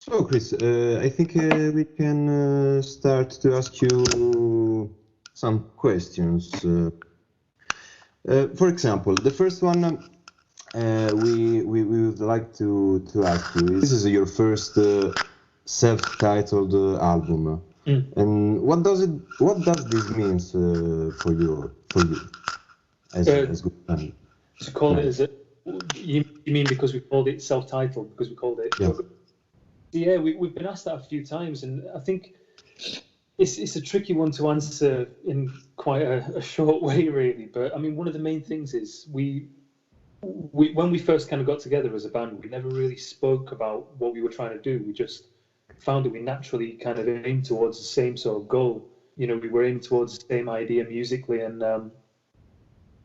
So, Chris, I think we can start to ask you some questions. For example, the first one we would like to ask you is, this is your first self-titled album, and what does this means for you as good band? To call it as a, you mean because we called it self-titled, because we called it Gogo? Yeah, we've been asked that a few times, and I think it's a tricky one to answer in quite a short way, really. But I mean, one of the main things is we when we first kind of got together as a band, we never really spoke about what we were trying to do. We just found that we naturally kind of aimed towards the same sort of goal. You know, we were aiming towards the same idea musically, and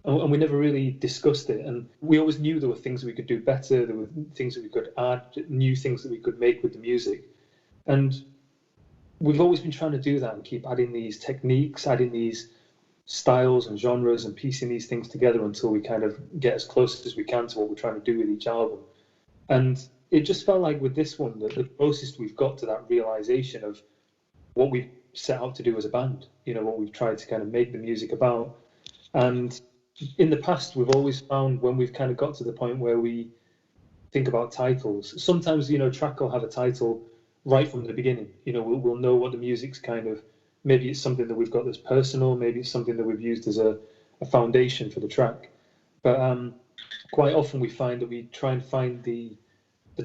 we never really discussed it. And we always knew there were things we could do better, there were things that we could add, new things that we could make with the music. And we've always been trying to do that and keep adding these techniques, adding these styles and genres and piecing these things together until we kind of get as close as we can to what we're trying to do with each album. And it just felt like with this one that the closest we've got to that realization of what we've set out to do as a band, you know, what we've tried to kind of make the music about. And in the past, we've always found when we've kind of got to the point where we think about titles, sometimes, you know, a track will have a title right from the beginning. You know, we'll know what the music's kind of, maybe it's something that we've got that's personal, maybe it's something that we've used as a foundation for the track. But quite often we find that we try and find the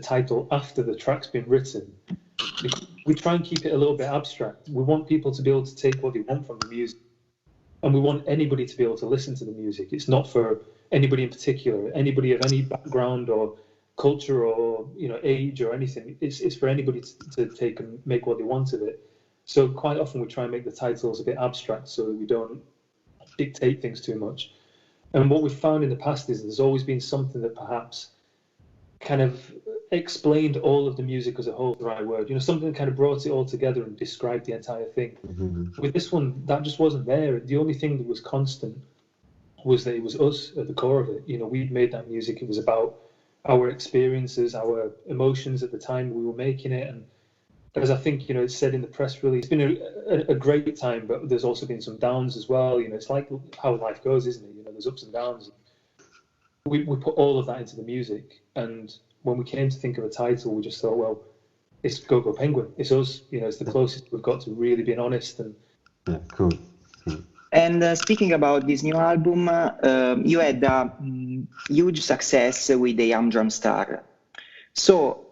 title after the track's been written. We try and keep it a little bit abstract. We want people to be able to take what they want from the music, and we want anybody to be able to listen to the music. It's not for anybody in particular, anybody of any background or culture or, you know, age or anything. It's for anybody to take and make what they want of it. So quite often we try and make the titles a bit abstract so that we don't dictate things too much. And what we've found in the past is there's always been something that perhaps kind of explained all of the music as a whole, the right word, you know, something that kind of brought it all together and described the entire thing. Mm-hmm. With this one, that just wasn't there. The only thing that was constant was that it was us at the core of it. You know, we'd made that music. It was about our experiences, our emotions at the time we were making it. And as I think, you know, it's said in the press release, it's been a great time, but there's also been some downs as well. You know, it's like how life goes, isn't it? You know, there's ups and downs. We put all of that into the music. And when we came to think of a title, we just thought, well, it's Gogo Penguin. It's us. You know, it's the closest we've got to really being honest. And yeah, cool. And speaking about this new album, you had a huge success with the Young Drum Star. So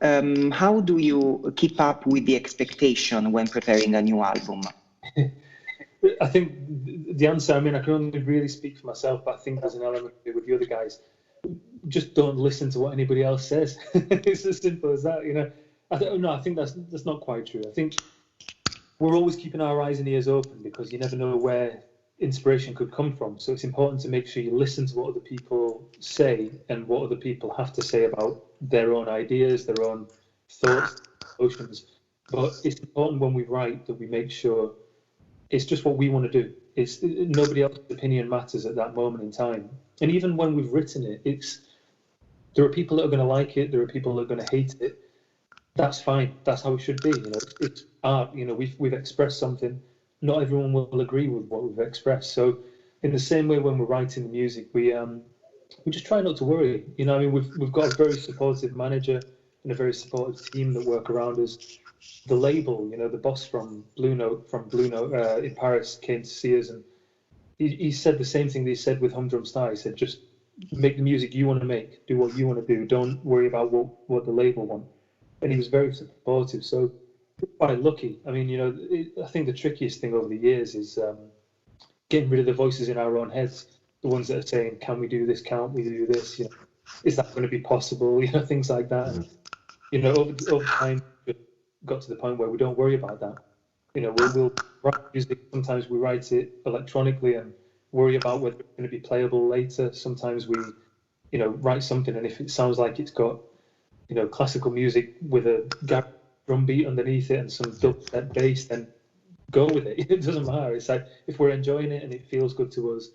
how do you keep up with the expectation when preparing a new album? I think the answer, I mean, I can only really speak for myself, but I think there's an element with the other guys. Just don't listen to what anybody else says. It's as simple as that, you know. I think that's not quite true. I think we're always keeping our eyes and ears open because you never know where inspiration could come from. So it's important to make sure you listen to what other people say and what other people have to say about their own ideas, their own thoughts, emotions. But it's important when we write that we make sure it's just what we want to do. It's nobody else's opinion matters at that moment in time. And even when we've written it, there are people that are going to like it, there are people that are going to hate it. That's fine. That's how it should be. You know, it's art. You know, we've expressed something. Not everyone will agree with what we've expressed. So, in the same way, when we're writing the music, we just try not to worry. You know, I mean, we've got a very supportive manager and a very supportive team that work around us. The label, you know, the boss from Blue Note in Paris came to see us, and he said the same thing that he said with Humdrum Star. He said, just make the music you want to make, do what you want to do. Don't worry about what the label want. And he was very supportive. So quite lucky. I mean, you know, I think the trickiest thing over the years is getting rid of the voices in our own heads, the ones that are saying, can we do this? Can't we do this? You know, is that going to be possible? You know, things like that. And, you know, over time, we got to the point where we don't worry about that. You know, we'll write music. Sometimes we write it electronically and worry about whether it's going to be playable later. Sometimes we, you know, write something, and if it sounds like it's got, you know, classical music with a drum beat underneath it and some dubstep bass, then go with it. It doesn't matter. It's like, if we're enjoying it and it feels good to us,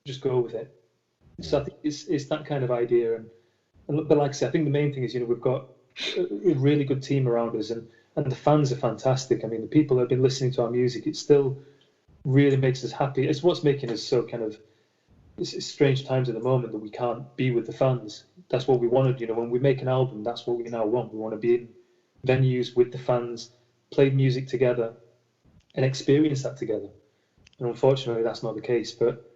just go with it. So I think it's that kind of idea. But like I said, I think the main thing is, you know, we've got a really good team around us, and and the fans are fantastic. I mean, the people that have been listening to our music, it still really makes us happy. It's what's making us so kind of, it's strange times at the moment that we can't be with the fans. That's what we wanted, you know, when we make an album, that's what we now want. We want to be in venues with the fans, play music together, and experience that together. And unfortunately, that's not the case. But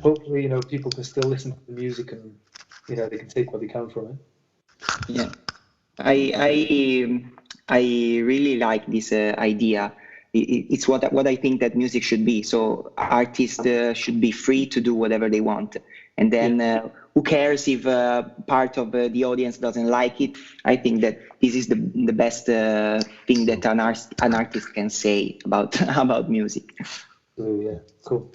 hopefully, you know, people can still listen to the music and, you know, they can take what they can from it. Yeah, I really like this idea. It's what I think that music should be. So artists should be free to do whatever they want, and then who cares if part of the audience doesn't like it? I think that this is the best thing that an artist can say about about music. Oh yeah, cool.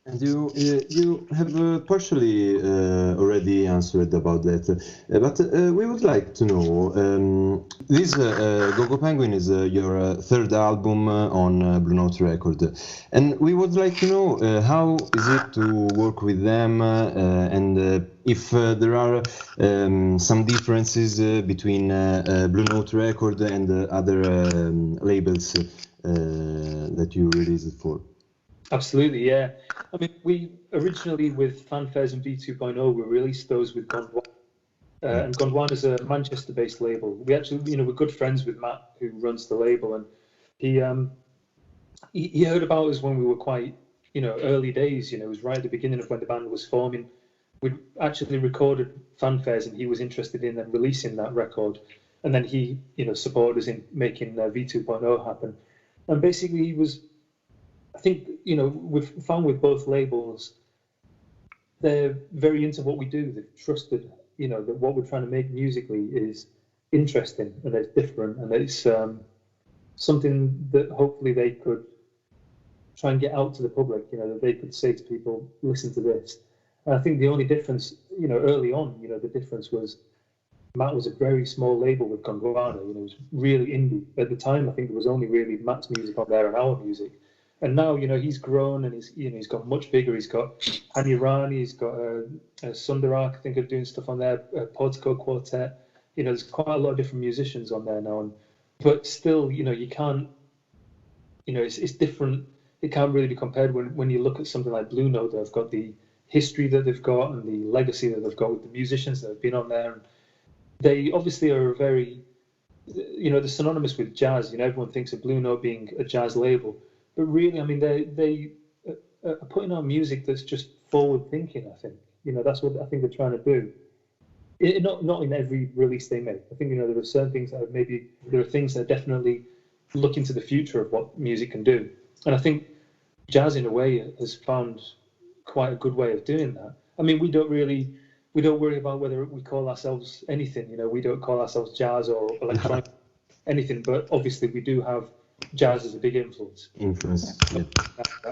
And you have partially already answered about that, but we would like to know, this Gogo Penguin is your third album on Blue Note Record, and we would like to know how is it to work with them, and if there are some differences between Blue Note Record and other labels that you released it for. Absolutely, yeah. I mean, we originally with Fanfares and V2.0, we released those with Gondwana. And Gondwana is a Manchester-based label. We actually, you know, we're good friends with Matt, who runs the label, and he heard about us when we were quite, you know, early days. You know, it was right at the beginning of when the band was forming. We'd actually recorded Fanfares, and he was interested in then releasing that record. And then he, you know, supported us in making V2.0 happen. And basically, he was, I think, you know, we've found with both labels, they're very into what we do. They've trusted, you know, that what we're trying to make musically is interesting and it's different and it's something that hopefully they could try and get out to the public, you know, that they could say to people, listen to this. And I think the only difference, you know, early on, you know, the difference was Matt was a very small label with Gondwana, you know, it was really indie. At the time, I think there was only really Matt's music on there and our music. And now, you know, he's grown and he's, you know, he's got much bigger. He's got Hani Rani, he's got Sundarak, I think, of doing stuff on there, Portico Quartet. You know, there's quite a lot of different musicians on there now. But still, you know, you can't, you know, it's different. It can't really be compared when you look at something like Blue Note. They've got the history that they've got and the legacy that they've got with the musicians that have been on there. And they obviously are a very, you know, they're synonymous with jazz. You know, everyone thinks of Blue Note being a jazz label. But really, I mean, they are putting out music that's just forward thinking. I think, you know, that's what I think they're trying to do. Not in every release they make. I think, you know, there are certain things that there are things that definitely look into the future of what music can do. And I think jazz, in a way, has found quite a good way of doing that. I mean, we don't worry about whether we call ourselves anything. You know, we don't call ourselves jazz or electronic anything. But obviously, we do have jazz is a big influence. Yeah.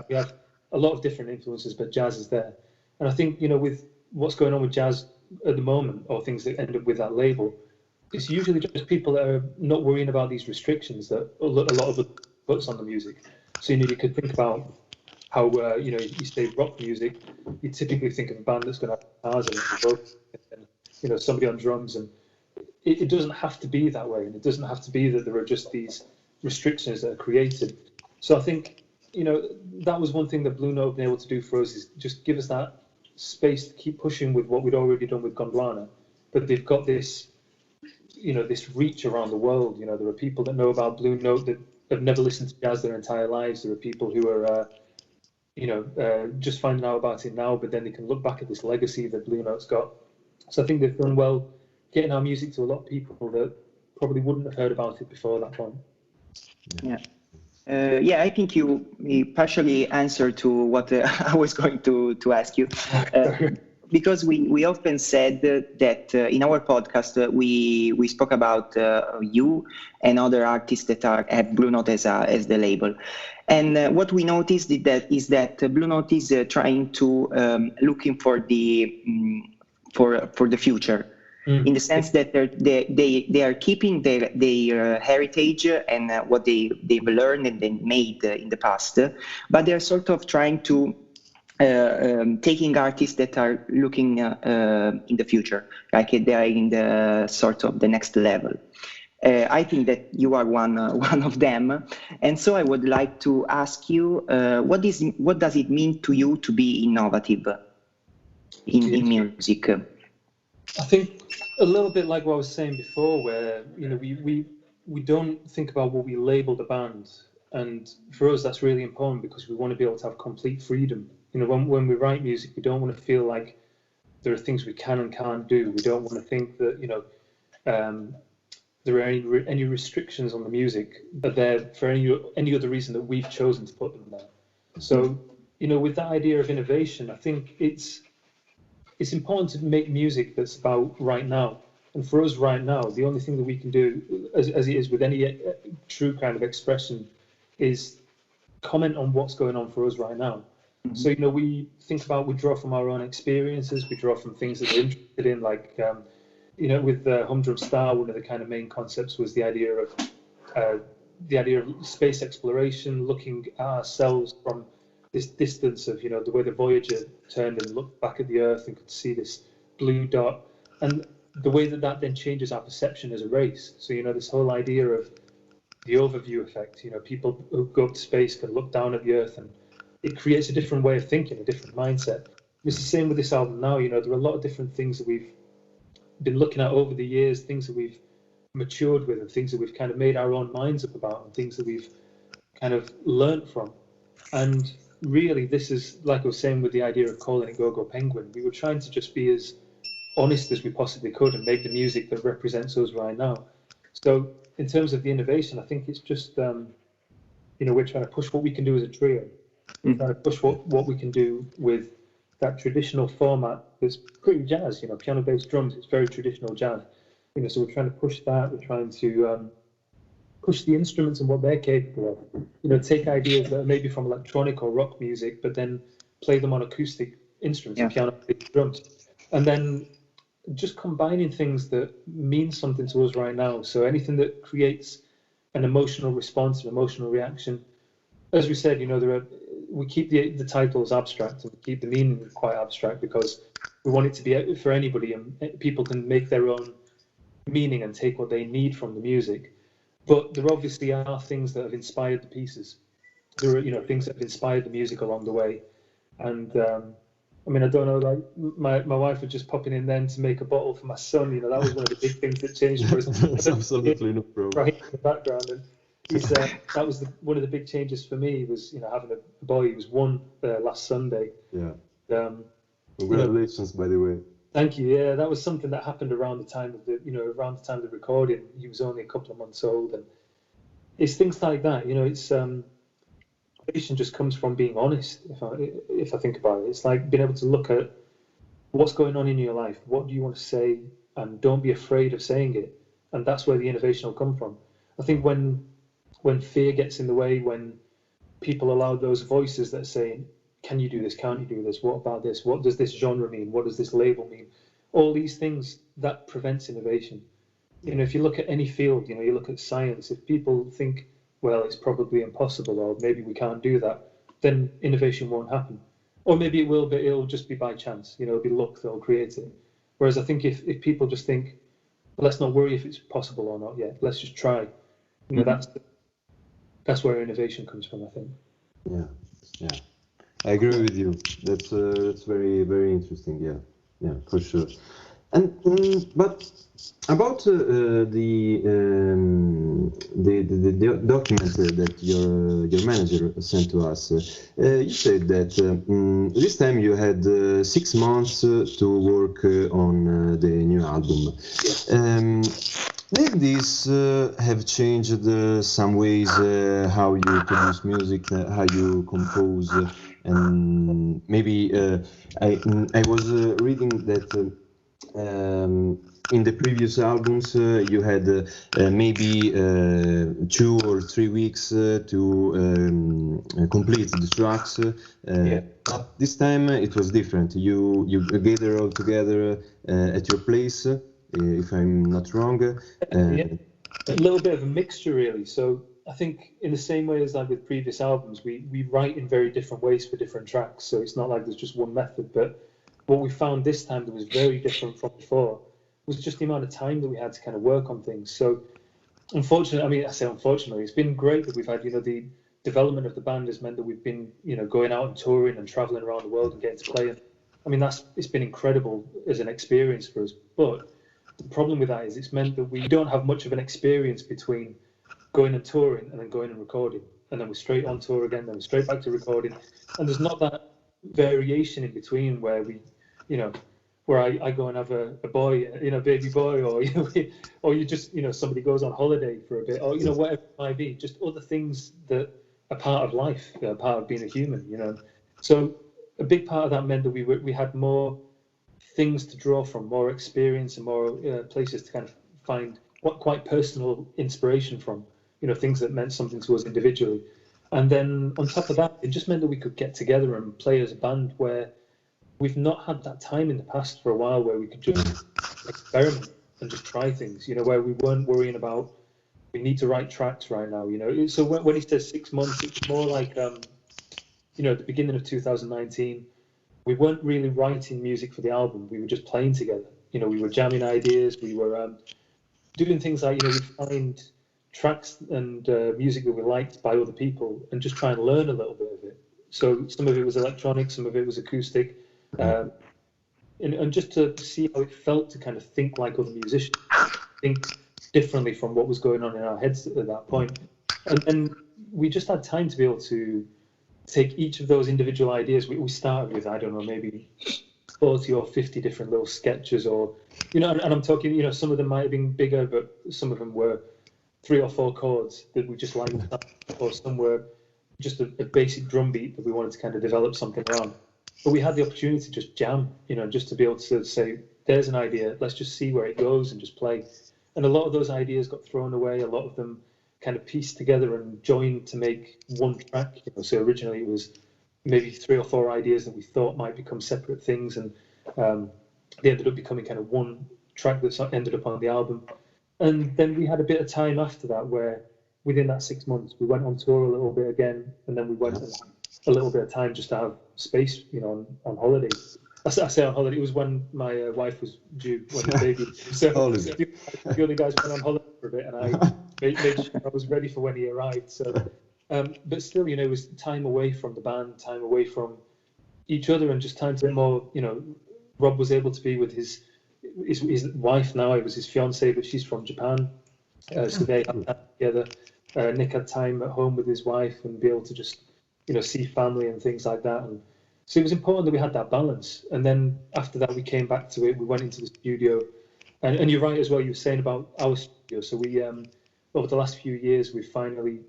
We have a lot of different influences, but jazz is there. And I think, you know, with what's going on with jazz at the moment, or things that end up with that label, it's usually just people that are not worrying about these restrictions that a lot of us puts on the music. So, you know, you could think about how, you know, you say rock music, you typically think of a band that's going to have guitars and, you know, somebody on drums. And it doesn't have to be that way. And it doesn't have to be that there are just these restrictions that are created. So I think, you know, that was one thing that Blue Note have been able to do for us, is just give us that space to keep pushing with what we'd already done with Gondwana. But they've got this, you know, this reach around the world. You know, there are people that know about Blue Note that have never listened to jazz their entire lives. There are people who are, you know, just finding out about it now, but then they can look back at this legacy that Blue Note's got. So I think they've done well getting our music to a lot of people that probably wouldn't have heard about it before that point. Yeah. I think you partially answered to what I was going to ask you, because we often said that in our podcast we spoke about you and other artists that have Blue Note as the label, and what we noticed is that Blue Note is trying to looking for the future. In the sense that they are keeping their heritage and what they've learned and they made in the past, but they're sort of trying to taking artists that are looking in the future, like they are in the sort of the next level. I think that you are one of them, and so I would like to ask you, what does it mean to you to be innovative in music? I think a little bit like what I was saying before, where we don't think about what we label the band, and for us that's really important because we want to be able to have complete freedom. When we write music, we don't want to feel like there are things we can and can't do. We don't want to think that there are any restrictions on the music, but they're for any other reason that we've chosen to put them there. So with that idea of innovation, I think it's important to make music that's about right now. And for us right now, the only thing that we can do, as it is with any true kind of expression, is comment on what's going on for us right now. Mm-hmm. So, we draw from our own experiences, we draw from things that we're interested in, like, with Humdrum Star, one of the kind of main concepts was the idea of space exploration, looking at ourselves from this distance of, the way the Voyager turned and looked back at the Earth and could see this blue dot, and the way that then changes our perception as a race. So, this whole idea of the overview effect, people who go up to space can look down at the Earth, and it creates a different way of thinking, a different mindset. It's the same with this album now. There are a lot of different things that we've been looking at over the years, things that we've matured with, and things that we've kind of made our own minds up about, and things that we've kind of learnt from. And really, this is, like I was saying with the idea of calling it Gogo Penguin, we were trying to just be as honest as we possibly could and make the music that represents us right now. So in terms of the innovation, I think it's just, we're trying to push what we can do as a trio. We're trying to push what we can do with that traditional format that's pretty jazz, piano, bass, drums, it's very traditional jazz. So we're trying to push that, we're trying to push the instruments and what they're capable of. Take ideas that are maybe from electronic or rock music, but then play them on acoustic instruments, piano, bass, drums. And then just combining things that mean something to us right now. So anything that creates an emotional response, an emotional reaction. As we said, we keep the titles abstract and keep the meaning quite abstract because we want it to be for anybody, and people can make their own meaning and take what they need from the music. But there obviously are things that have inspired the pieces. There are, things that have inspired the music along the way. And I don't know, like my wife was just popping in then to make a bottle for my son. That was one of the big things that changed for us. That's absolutely no problem. Right in the background, and that was one of the big changes for me was having a boy. He was one last Sunday. Yeah. Congratulations, by the way. Thank you. Yeah, that was something that happened around the time of the recording. He was only a couple of months old, and it's things like that. It's innovation just comes from being honest. If I think about it, it's like being able to look at what's going on in your life. What do you want to say, and don't be afraid of saying it. And that's where the innovation will come from. I think when fear gets in the way, when people allow those voices that are saying, can you do this? Can't you do this? What about this? What does this genre mean? What does this label mean? All these things, that prevents innovation. If you look at any field, you look at science, if people think, well, it's probably impossible, or maybe we can't do that, then innovation won't happen. Or maybe it will, but it'll just be by chance. It'll be luck that'll create it. Whereas I think if people just think, let's not worry if it's possible or not yet, let's just try. That's where innovation comes from, I think. Yeah. I agree with you. That's very, very interesting. Yeah, for sure. And but about the document that your manager sent to us, you said that this time you had 6 months to work on the new album. Did this have changed some ways how you produce music, how you compose? And maybe I was reading that in the previous albums you had maybe 2 or 3 weeks to complete the tracks. But this time it was different. You gather all together at your place, if I'm not wrong. A little bit of a mixture, really. So I think in the same way as like with previous albums, we write in very different ways for different tracks. So it's not like there's just one method. But what we found this time that was very different from before was just the amount of time that we had to kind of work on things. So unfortunately, I mean, I say unfortunately, it's been great that we've had, the development of the band has meant that we've been, going out and touring and traveling around the world and getting to play. And I mean, it's been incredible as an experience for us. But the problem with that is it's meant that we don't have much of an experience between going and touring and then going and recording. And then we're straight on tour again, then we're straight back to recording. And there's not that variation in between where where I go and have a boy, baby boy, or or you just, somebody goes on holiday for a bit, or whatever it might be, just other things that are part of life, part of being a human, So a big part of that meant that we had more things to draw from, more experience, and more places to kind of find quite personal inspiration from, things that meant something to us individually. And then on top of that, it just meant that we could get together and play as a band, where we've not had that time in the past for a while where we could just experiment and just try things, where we weren't worrying about, we need to write tracks right now, So when he says 6 months, it's more like, at the beginning of 2019, we weren't really writing music for the album. We were just playing together. We were jamming ideas. We were doing things like, we'd find tracks and music that we liked by other people and just try and learn a little bit of it. So some of it was electronic, some of it was acoustic. And just to see how it felt to kind of think like other musicians, think differently from what was going on in our heads at that point. And then we just had time to be able to take each of those individual ideas. We started with, I don't know, maybe 40 or 50 different little sketches, or, and I'm talking, some of them might have been bigger, but some of them were 3 or 4 chords that we just liked, or some were just a basic drum beat that we wanted to kind of develop something around. But we had the opportunity to just jam, just to be able to say, there's an idea, let's just see where it goes and just play. And a lot of those ideas got thrown away. A lot of them kind of pieced together and joined to make one track. So originally it was maybe 3 or 4 ideas that we thought might become separate things, and they ended up becoming kind of one track that ended up on the album. And then we had a bit of time after that where within that 6 months we went on tour a little bit again, and then we went a little bit of time just to have space, on holiday. I say on holiday, it was when my wife was due, when the baby. So the other guys went on holiday for a bit, and I made sure I was ready for when he arrived. So, but still, it was time away from the band, time away from each other, and just time to be more. Rob was able to be with his wife now. It was his fiancée, but she's from Japan, so they had that together. Nick had time at home with his wife and be able to just, see family and things like that. And so it was important that we had that balance. And then after that, we came back to it. We went into the studio, and you're right as well. You were saying about our studio. So we, over the last few years, we've finally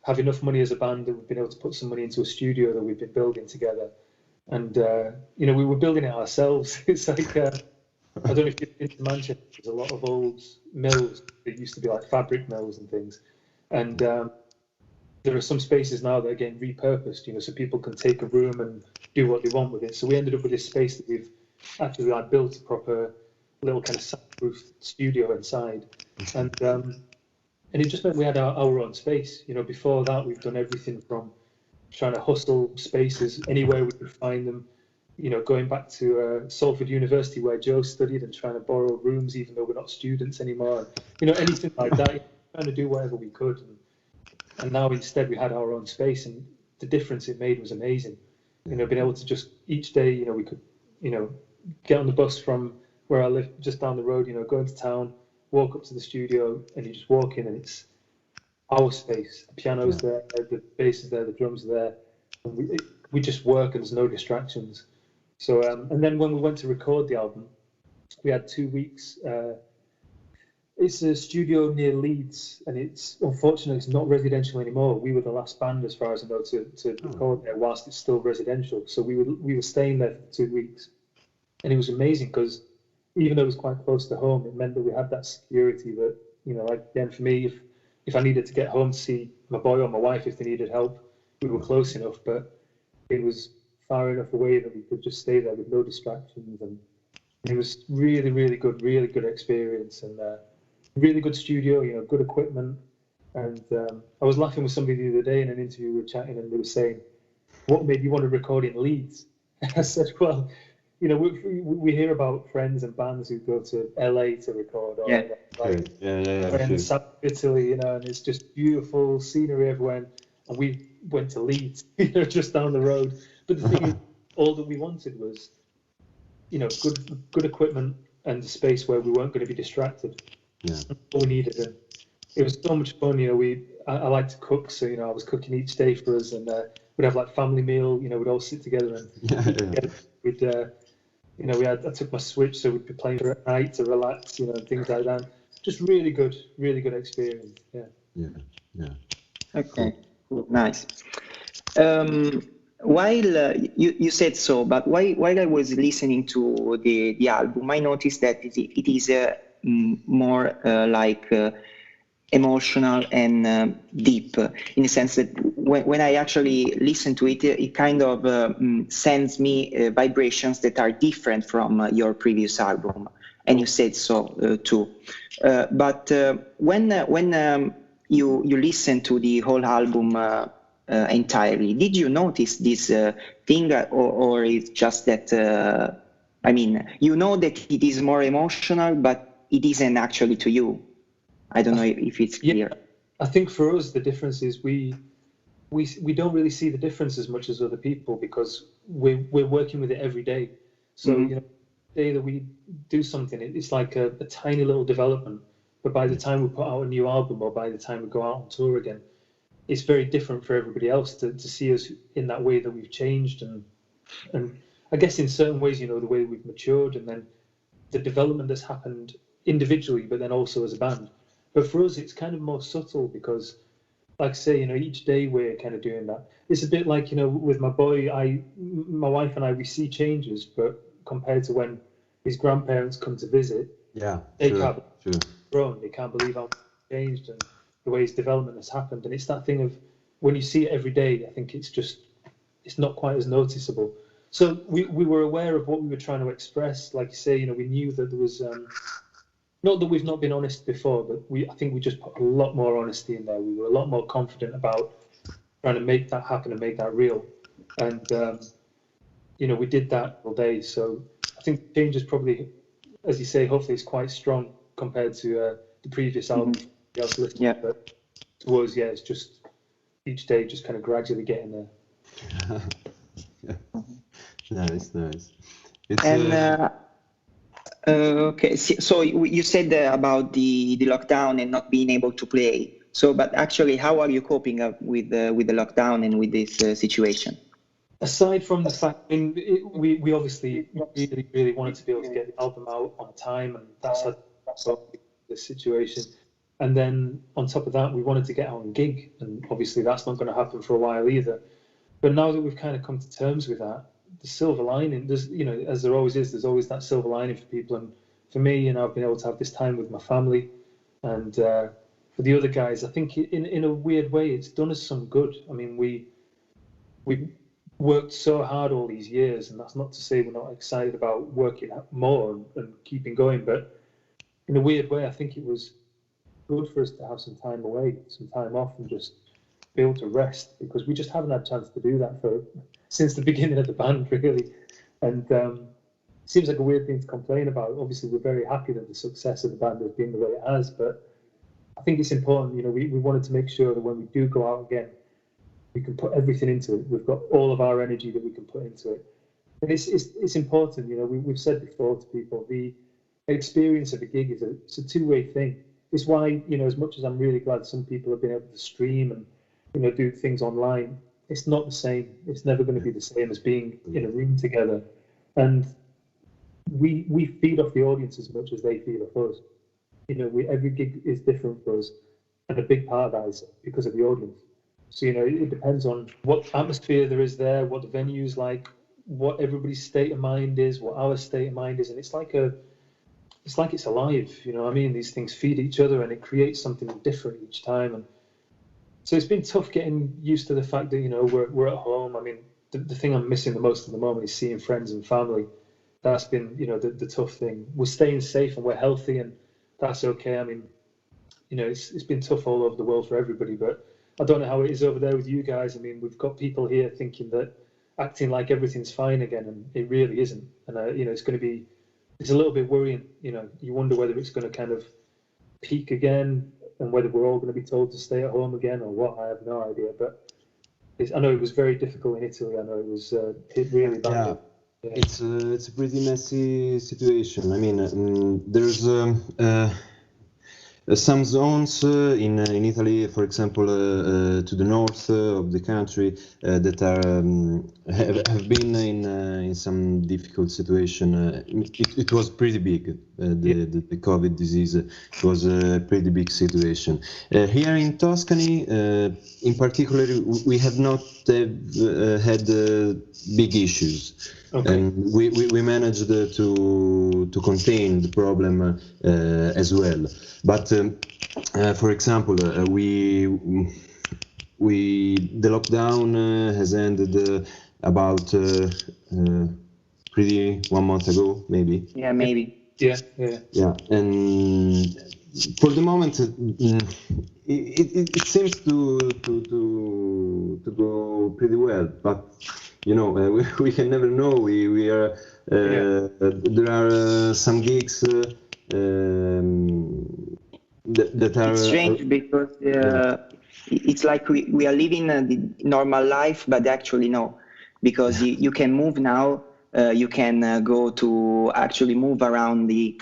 have enough money as a band that we've been able to put some money into a studio that we've been building together. And we were building it ourselves. It's like I don't know if you've been to Manchester. There's a lot of old mills that used to be like fabric mills and things, and there are some spaces now that are getting repurposed, so people can take a room and do what they want with it. So we ended up with this space that we've actually built a proper little kind of soundproof studio inside, and it just meant we had our own space. Before that, we've done everything from trying to hustle spaces anywhere we could find them, going back to Salford University where Joe studied and trying to borrow rooms even though we're not students anymore, anything like that, trying to do whatever we could. And now instead we had our own space, and the difference it made was amazing. Being able to just each day, we could, get on the bus from where I live just down the road, go into town, walk up to the studio, and you just walk in and it's our space. The piano's there, the bass is there, the drums are there. And we just work and there's no distractions. So, and then when we went to record the album, we had 2 weeks. It's a studio near Leeds, and unfortunately it's not residential anymore. We were the last band, as far as I know, to record there whilst it's still residential. So we were staying there for 2 weeks, and it was amazing because even though it was quite close to home, it meant that we had that security that, again, for me, if I needed to get home to see my boy or my wife, if they needed help, we were close enough, but it was far enough away that we could just stay there with no distractions. And it was really, really good experience, and really good studio, good equipment. And I was laughing with somebody the other day in an interview. We were chatting, and they were saying, "What made you want to record in Leeds?" I said, "Well, we hear about friends and bands who go to LA to record, or in South Italy, and it's just beautiful scenery everywhere. And we went to Leeds, just down the road. But the thing is, all that we wanted was, good equipment and a space where we weren't going to be distracted. Yeah. All we needed, and it was so much fun. I like to cook, so I was cooking each day for us, and we'd have like family meal. We'd all sit together and eat together. I took my Switch, so we'd be playing at night to relax, and things like that. Just really good experience. Yeah. Okay, cool. Nice. While you said so, but while I was listening to the album, I noticed that it is more emotional and deep, in the sense that when I actually listen to it, it kind of sends me vibrations that are different from your previous album, and you said so too. But when you listen to the whole album entirely, did you notice this thing, or it's just that? That it is more emotional, but it isn't actually to you. I don't know if it's clear. I think for us the difference is we don't really see the difference as much as other people, because we're working with it every day. So the day that we do something, it's like a tiny little development. But by the time we put out a new album, or by the time we go out on tour again, it's very different for everybody else to see us in that way that we've changed, and I guess in certain ways, the way we've matured, and then the development that's happened individually, but then also as a band. But for us, it's kind of more subtle, because, like I say, each day we're kind of doing that. It's a bit like, with my boy, my wife and I, we see changes, but compared to when his grandparents come to visit, they can't grown. They can't believe how much it's changed and the way his development has happened. And it's that thing of, when you see it every day, I think it's not quite as noticeable. So we were aware of what we were trying to express. Like you say, we knew that there was, not that we've not been honest before, but I think we just put a lot more honesty in there. We were a lot more confident about trying to make that happen and make that real. And, we did that all day. So I think the change is probably, as you say, hopefully it's quite strong compared to the previous album. But to us, it's just each day just kind of gradually getting there. Nice. Okay, so you said about the lockdown and not being able to play. So, but actually, how are you coping up with the lockdown and with this situation? Aside from the fact, we obviously really wanted to be able to get the album out on time, and that's the situation. And then on top of that, we wanted to get out and gig, and obviously that's not going to happen for a while either. But now that we've kind of come to terms with that, the silver lining, there's, as there always is, there's always that silver lining for people. And for me, I've been able to have this time with my family, and for the other guys, I think in a weird way, it's done us some good. I mean, we worked so hard all these years, and that's not to say we're not excited about working more and keeping going, but in a weird way, I think it was good for us to have some time away, some time off, and just be able to rest, because we just haven't had a chance to do that since the beginning of the band, really. And it seems like a weird thing to complain about. Obviously, we're very happy that the success of the band has been the way it has, but I think it's important. We wanted to make sure that when we do go out again, we can put everything into it. We've got all of our energy that we can put into it, and it's important. We've said before to people, the experience of a gig it's a two-way thing. It's why, as much as I'm really glad some people have been able to stream and do things online, it's not the same. It's never going to be the same as being in a room together. And we feed off the audience as much as they feed off us. Every gig is different for us, and a big part of that is because of the audience. So it depends on what atmosphere there is there, what the venue's like, what everybody's state of mind is, what our state of mind is, and it's like it's alive. These things feed each other, and it creates something different each time. And so it's been tough getting used to the fact that we're at home. I mean, the thing I'm missing the most at the moment is seeing friends and family. That's been the tough thing. We're staying safe and we're healthy, and that's okay. I mean, it's been tough all over the world for everybody, but I don't know how it is over there with you guys. I mean, we've got people here thinking that acting like everything's fine again, and it really isn't. And it's a little bit worrying. You wonder whether it's going to kind of peak again, and whether we're all going to be told to stay at home again or what. I have no idea. But I know it was very difficult in Italy. I know it was hit really badly. Yeah. It's a pretty messy situation. I mean, there's some zones in Italy, for example, to the north of the country, that are have been in some difficult situation. It was pretty big. The COVID disease was a pretty big situation. Here in Tuscany, in particular, we have not had big issues. Okay. And we managed to contain the problem as well. But for example, the lockdown has ended about pretty 1 month ago, maybe. Yeah, maybe. Yeah. And for the moment, it seems to go pretty well, but we can never know. We are there are some gigs that are. It's strange because it's like we are living the normal life, but actually no, because you can move now. You can go to actually move around the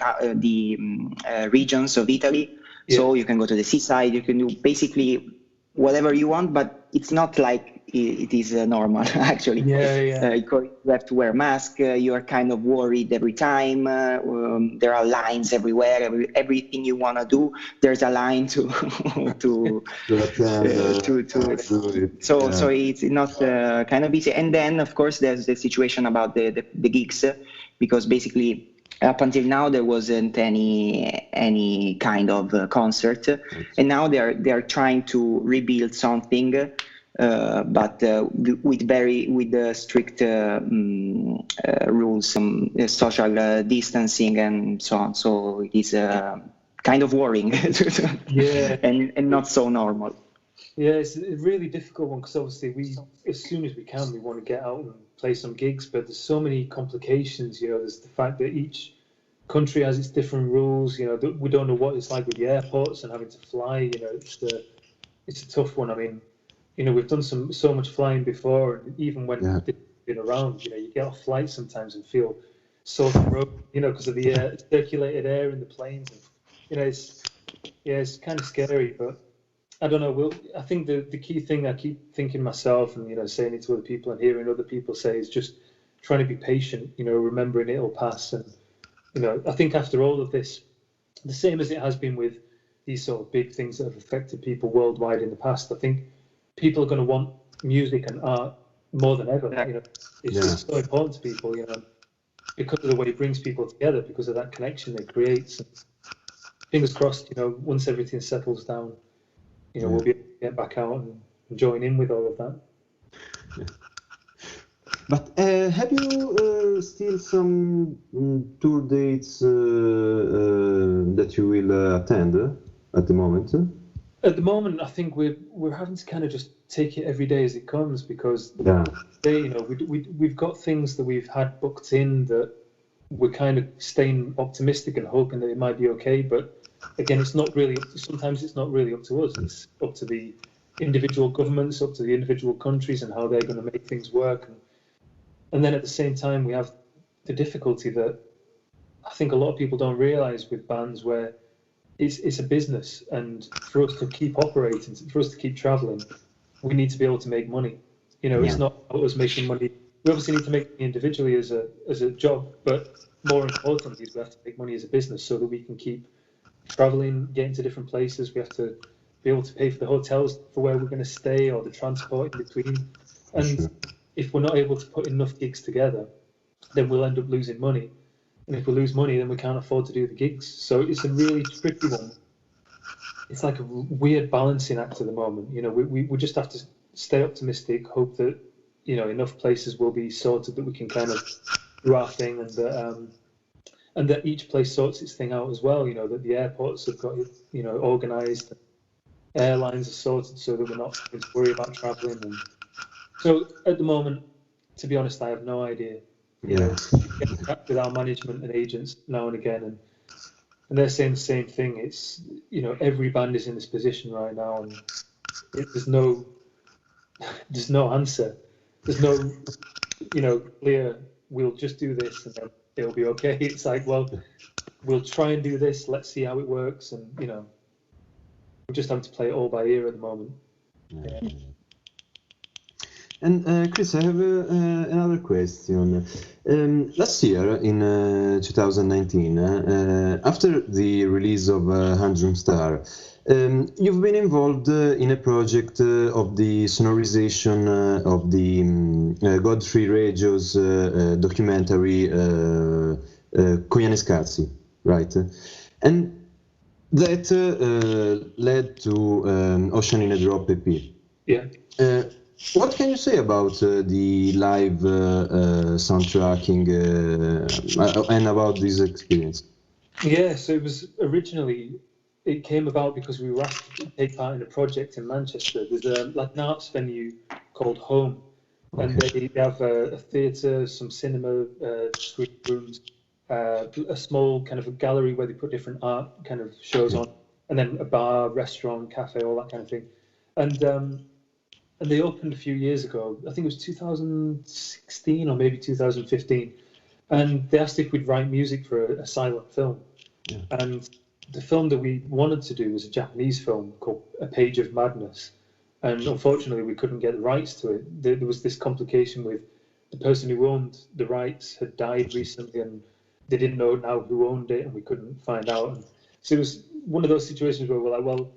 regions of Italy. Yeah. So you can go to the seaside. You can do basically whatever you want, but it's not like it is normal actually. You have to wear a mask. You are kind of worried every time. There are lines everywhere. Everything you want to do, there's a line to So it's not kind of easy. And then of course there's the situation about the gigs, because basically up until now there wasn't any kind of concert, and now they're trying to rebuild something. But with strict rules, social distancing and so on. So it is kind of worrying, and not so normal. Yeah, it's a really difficult one, because obviously as soon as we can, we want to get out and play some gigs, but there's so many complications. There's the fact that each country has its different rules. We don't know what it's like with the airports and having to fly. It's a tough one. I mean, we've done so much flying before, and even when we've been around, you get off flights sometimes and feel sore throat, because of the circulated air in the planes. And, it's kind of scary, but I don't know. I think the key thing I keep thinking myself, and saying it to other people and hearing other people say, is just trying to be patient. Remembering it'll pass, and I think after all of this, the same as it has been with these sort of big things that have affected people worldwide in the past, I think people are going to want music and art more than ever. It's just so important to people, because of the way it brings people together, because of that connection it creates. And fingers crossed, once everything settles down, we'll be able to get back out and join in with all of that. Yeah. But have you still some tour dates that you will attend at the moment? At the moment, I think we're having to kind of just take it every day as it comes, because we've got things that we've had booked in that we're kind of staying optimistic and hoping that it might be okay. But again, sometimes it's not really up to us. It's up to the individual governments, up to the individual countries, and how they're going to make things work. And then at the same time, we have the difficulty that I think a lot of people don't realize with bands, where it's a business, and for us to keep operating, for us to keep traveling, we need to be able to make money. It's not about us making money. We obviously need to make money individually as a job, but more importantly, we have to make money as a business so that we can keep traveling, getting to different places. We have to be able to pay for the hotels for where we're going to stay, or the transport in between. And if we're not able to put enough gigs together, then we'll end up losing money. And if we lose money, then we can't afford to do the gigs. So it's a really tricky one. It's like a weird balancing act at the moment. We just have to stay optimistic, hope that enough places will be sorted that we can kind of do our thing, and that each place sorts its thing out as well. That the airports have got organised, airlines are sorted so that we're not having to worry about travelling. And so at the moment, to be honest, I have no idea. Yeah. We get back with our management and agents now and again, and they're saying the same thing. It's, every band is in this position right now, and there's no answer. There's no, clear, we'll just do this and then it'll be okay. It's like, well, we'll try and do this. Let's see how it works, and we just have to play it all by ear at the moment. Yeah. And Chris, I have another question. Last year, in 2019, after the release of Handrum Star, you've been involved in a project of the sonorization of the Godfrey Reggio's documentary Koyane Scarsi, right? And that led to Ocean in a Drop EP. Yeah. What can you say about the live soundtracking and about this experience? Yeah, so it was originally, it came about because we were asked to take part in a project in Manchester. There's an arts venue called Home, and they have a theatre, some cinema, screen rooms, a small kind of a gallery where they put different art kind of shows on, and then a bar, restaurant, cafe, all that kind of thing. And they opened a few years ago. I think it was 2016 or maybe 2015. And they asked if we'd write music for a silent film. Yeah. And the film that we wanted to do was a Japanese film called A Page of Madness. And unfortunately, we couldn't get the rights to it. There was this complication with the person who owned the rights had died recently, and they didn't know now who owned it, and we couldn't find out. And so it was one of those situations where we're like, well,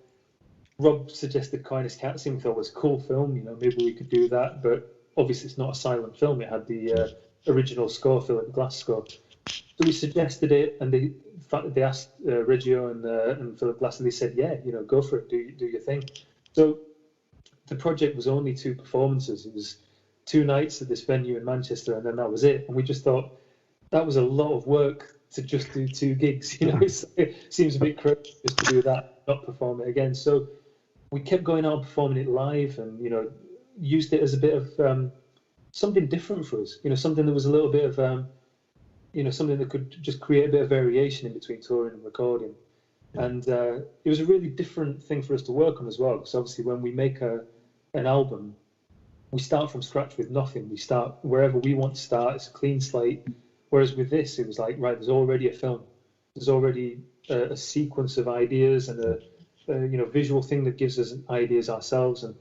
Rob suggested Koyane Scarsi, and we thought it was a cool film, maybe we could do that, but obviously it's not a silent film. It had the original score, Philip Glass score. So we suggested it, and they asked Reggio and Philip Glass, and they said, yeah, go for it, do your thing. So the project was only 2 performances. It was 2 nights at this venue in Manchester, and then that was it. And we just thought that was a lot of work to just do 2 gigs. It seems a bit crazy just to do that, not perform it again. So we kept going out and performing it live, and used it as a bit of something different for us. Something that was a little bit of something that could just create a bit of variation in between touring and recording. And it was a really different thing for us to work on as well, because obviously when we make an album, we start from scratch with nothing. We start wherever we want to start. It's a clean slate. Whereas with this, it was like, right, there's already a film. There's already a sequence of ideas and a visual thing that gives us ideas ourselves. And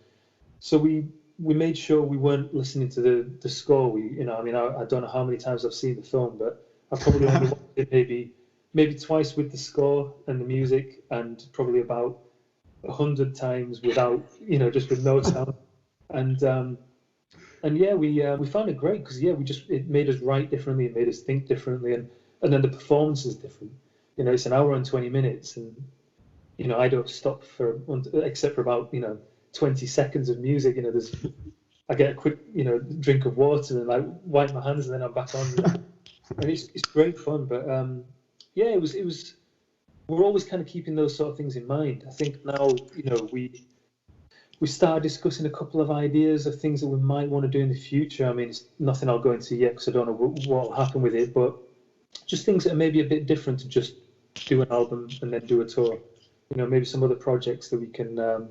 so we made sure we weren't listening to the score. I don't know how many times I've seen the film, but I probably only watched it maybe twice with the score and the music, and probably about 100 times without, just with no sound. And yeah, we found it great because it made us write differently, it made us think differently, and then the performance is different. It's an hour and 20 minutes, and I don't stop except for about 20 seconds of music. I get a quick drink of water and wipe my hands, and then I'm back on. And it's great fun. But it was. We're always kind of keeping those sort of things in mind. I think now we started discussing a couple of ideas of things that we might want to do in the future. I mean, it's nothing I'll go into yet because I don't know what will happen with it, but just things that are maybe a bit different to just do an album and then do a tour. Maybe some other projects that we can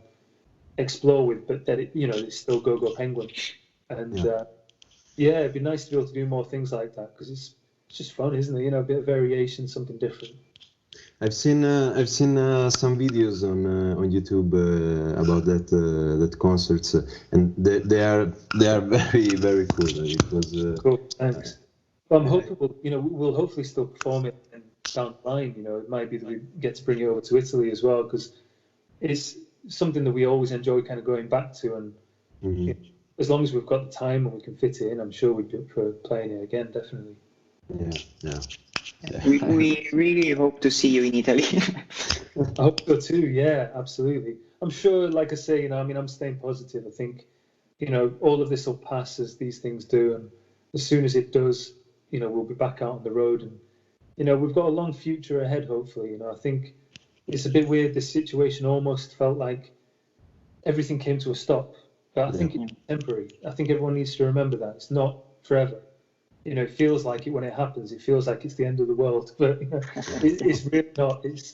explore with, but that it's still Gogo Penguin. And it'd be nice to be able to do more things like that because it's just fun, isn't it? A bit of variation, something different. I've seen some videos on YouTube about that concerts, and they are very, very cool. It was cool. Thanks. Well, I'm hopeful. We'll hopefully still perform it down the line. It might be that we get to bring it over to Italy as well, because it's something that we always enjoy kind of going back to, and as long as we've got the time and we can fit it in, I'm sure we'd be up for playing it again, definitely. Yeah. We really hope to see you in Italy. I hope so too. Yeah, absolutely. I'm sure, like I say, I'm staying positive. I think, all of this will pass as these things do, and as soon as it does, we'll be back out on the road, and we've got a long future ahead. Hopefully, I think it's a bit weird. This situation almost felt like everything came to a stop, but I think it's temporary. I think everyone needs to remember that it's not forever. You know, it feels like it when it happens. It feels like it's the end of the world, but it's really not. It's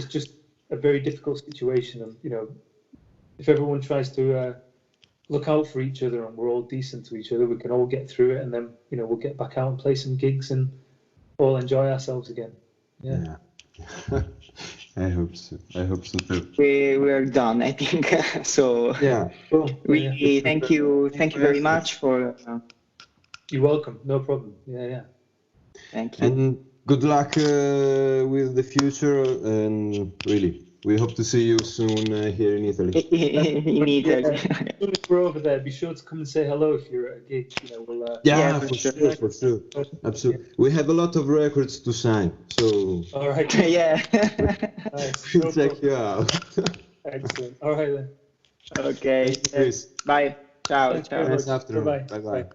just a very difficult situation, and you know, if everyone tries to look out for each other and we're all decent to each other, we can all get through it, and then you know we'll get back out and play some gigs and all enjoy ourselves again. Yeah. I hope so. I hope so too. We're done, I think. So Yeah. Cool. we thank you very much for. You're welcome. No problem. Yeah. Thank you. And good luck with the future, and really, we hope to see you soon here in Italy. In Italy. As soon as we're over there, be sure to come and say hello if you're at a gig. You know, we'll. Yeah, for sure. Absolutely. We have a lot of records to sign, so. All right. Yeah. Nice. We'll check you out. Excellent. All right then. Okay. Thanks. Bye. Ciao. Thanks Ciao. very much. Nice afternoon. Bye-bye. Bye bye. Bye.